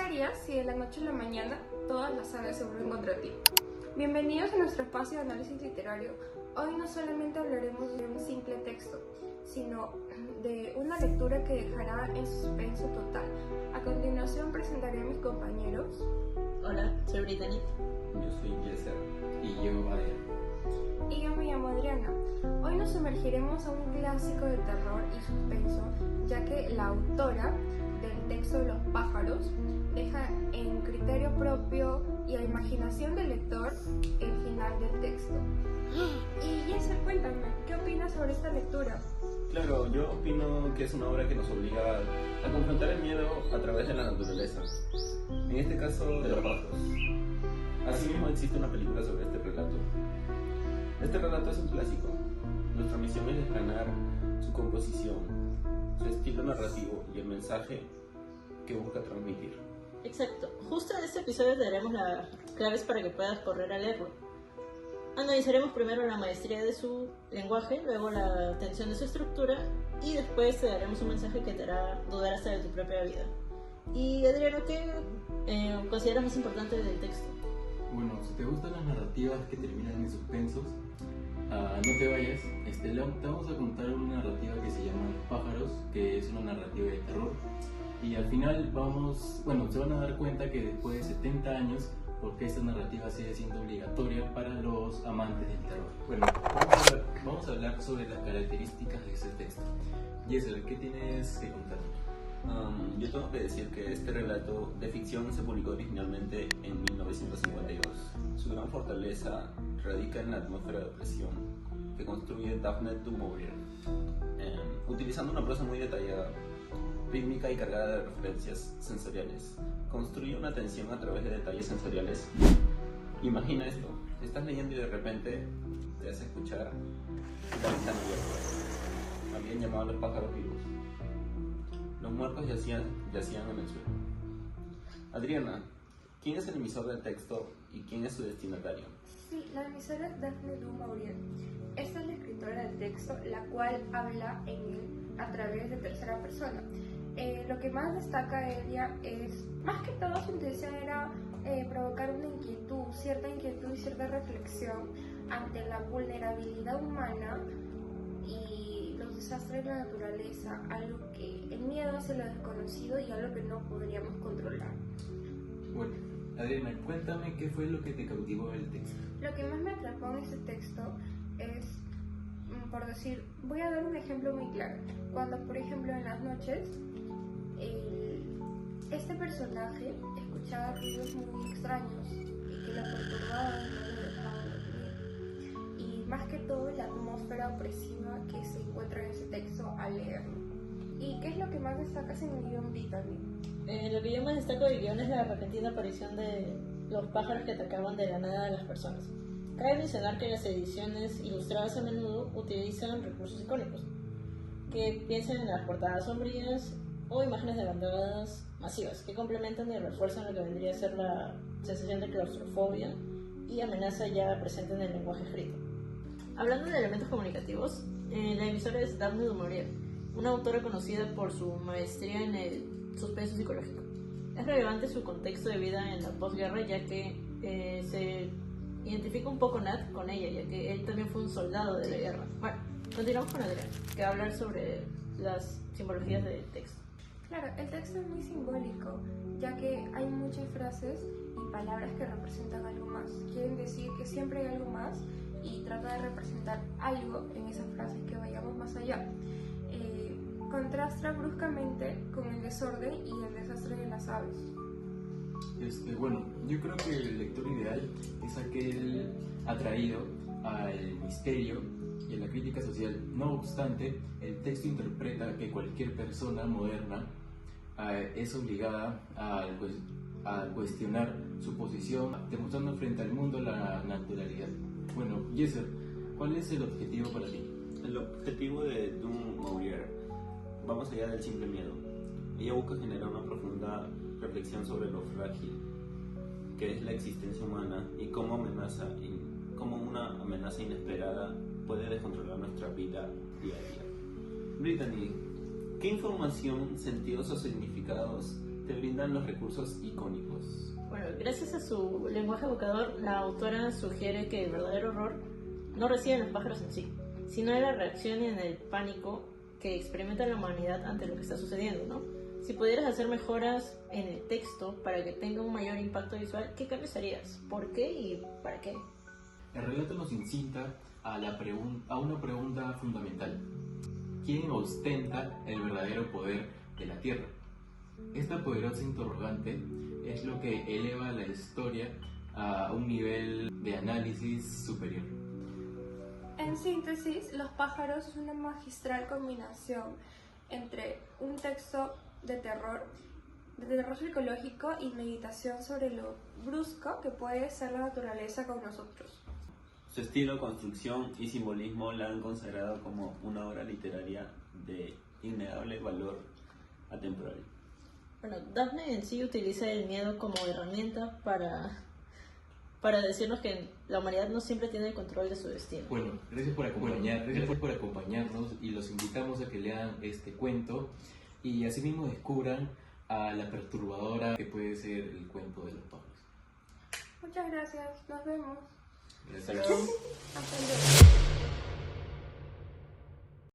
pasaría si de la noche a la mañana todas las aves se vuelven contra ti? Bienvenidos a nuestro espacio de análisis literario. Hoy no solamente hablaremos de un simple texto, sino de una lectura que dejará en suspenso total. A continuación presentaré a mis compañeros. Hola, soy Brittany. Yo soy Yeser. Y yo, Adrián. Y yo me llamo Adriana. Hoy nos sumergiremos a un clásico de terror y suspenso, ya que la autora del texto de Los pájaros deja en criterio propio y a imaginación del lector el final del texto. Y Yeser, cuéntame, ¿qué opinas sobre esta lectura? Claro, yo opino que es una obra que nos obliga a confrontar el miedo a través de la naturaleza. En este caso, de los pájaros. Asimismo, existe una película sobre este relato. Este relato es un clásico. Nuestra misión es desgranar su composición, su estilo narrativo y el mensaje que busca transmitir. Exacto. Justo en este episodio te daremos las claves para que puedas correr a leerlo. Analizaremos primero la maestría de su lenguaje, luego la tensión de su estructura y después te daremos un mensaje que te hará dudar hasta de tu propia vida. Y Adriano, ¿qué consideras más importante del texto? Bueno, si te gustan las narrativas que terminan en suspensos, no te vayas. Te vamos a contar una narrativa que se llama Los pájaros, que es una narrativa de terror. Y al final se van a dar cuenta que después de 70 años, porque esta narrativa sigue siendo obligatoria para los amantes del terror. Bueno, vamos a hablar sobre las características de este texto. Yeser, ¿qué tienes que contar? Yo tengo que decir que este relato de ficción se publicó originalmente en 1952. Su gran fortaleza radica en la atmósfera de opresión que construye Daphne du Maurier, utilizando una prosa muy detallada, rítmica y cargada de referencias sensoriales. Construye una tensión a través de detalles sensoriales. Imagina esto, estás leyendo y de repente te hace escuchar la ventana abierta. Habían llamado a los pájaros vivos. Los muertos yacían en el suelo. Adriana, ¿quién es el emisor del texto y quién es su destinatario? Sí, la emisora es Daphne du Maurier. Esta es la escritora del texto, la cual habla en él a través de tercera persona. Lo que más destaca de ella es, más que todo, su intención era provocar una inquietud, cierta inquietud y cierta reflexión ante la vulnerabilidad humana y los desastres de la naturaleza, algo que el miedo hacia lo desconocido y algo que no podríamos controlar. Bueno, Adriana, cuéntame qué fue lo que te cautivó del texto. Lo que más me atrapó en este texto es, por decir, voy a dar un ejemplo muy claro. Cuando, por ejemplo, en las noches, este personaje escuchaba ruidos muy extraños y que lo perturbaban y no lo dejaban dormir. Y más que todo, la atmósfera opresiva que se encuentra en ese texto al leerlo. ¿Y qué es lo que más destacas en el guión, Brittany? Lo que yo más destaco del guión es la repentina aparición de los pájaros que atacaban de la nada a las personas. Cabe mencionar que las ediciones ilustradas a menudo utilizan recursos icónicos, que piensen en las portadas sombrías o imágenes de bandadas masivas, que complementan y refuerzan lo que vendría a ser la sensación de claustrofobia y amenaza ya presente en el lenguaje escrito. Hablando de elementos comunicativos, la emisora es Daphne du Maurier, una autora conocida por su maestría en el suspenso psicológico. Es relevante su contexto de vida en la posguerra, ya que se identifica un poco Nat con ella, ya que él también fue un soldado de la guerra. Bueno, continuamos con Adrián, que va a hablar sobre las simbologías del texto. Claro, el texto es muy simbólico, ya que hay muchas frases y palabras que representan algo más. Quieren decir que siempre hay algo más y trata de representar algo en esas frases que vayamos más allá. Contrasta bruscamente con el desorden y el desastre de las aves. Yo creo que el lector ideal es aquel atraído al misterio y a la crítica social. No obstante, el texto interpreta que cualquier persona moderna es obligada a cuestionar su posición, demostrando frente al mundo la naturalidad. Bueno, Yeser, ¿cuál es el objetivo para ti? El objetivo de du Maurier va más allá del simple miedo. Ella busca generar una profunda reflexión sobre lo frágil que es la existencia humana y cómo una amenaza inesperada puede descontrolar nuestra vida día a día. Brittany, ¿qué información, sentidos o significados te brindan los recursos icónicos. Bueno, gracias a su lenguaje evocador, la autora sugiere que el verdadero horror no reside en los pájaros en sí, sino en la reacción y en el pánico que experimenta la humanidad ante lo que está sucediendo, ¿no? Si pudieras hacer mejoras en el texto para que tenga un mayor impacto visual, ¿qué cambios harías? ¿Por qué y para qué? El relato nos incita a una pregunta fundamental. ¿Quién ostenta el verdadero poder de la Tierra? Esta poderosa interrogante es lo que eleva la historia a un nivel de análisis superior. En síntesis, Los pájaros es una magistral combinación entre un texto de terror psicológico y meditación sobre lo brusco que puede ser la naturaleza con nosotros. Su estilo, construcción y simbolismo la han consagrado como una obra literaria de innegable valor atemporal. Bueno, Daphne en sí utiliza el miedo como herramienta para decirnos que la humanidad no siempre tiene el control de su destino. Bueno, gracias por acompañarnos y los invitamos a que lean este cuento y asimismo descubran a la perturbadora que puede ser el cuento de los pájaros. Muchas gracias, nos vemos. Gracias. Hasta luego. Hasta luego.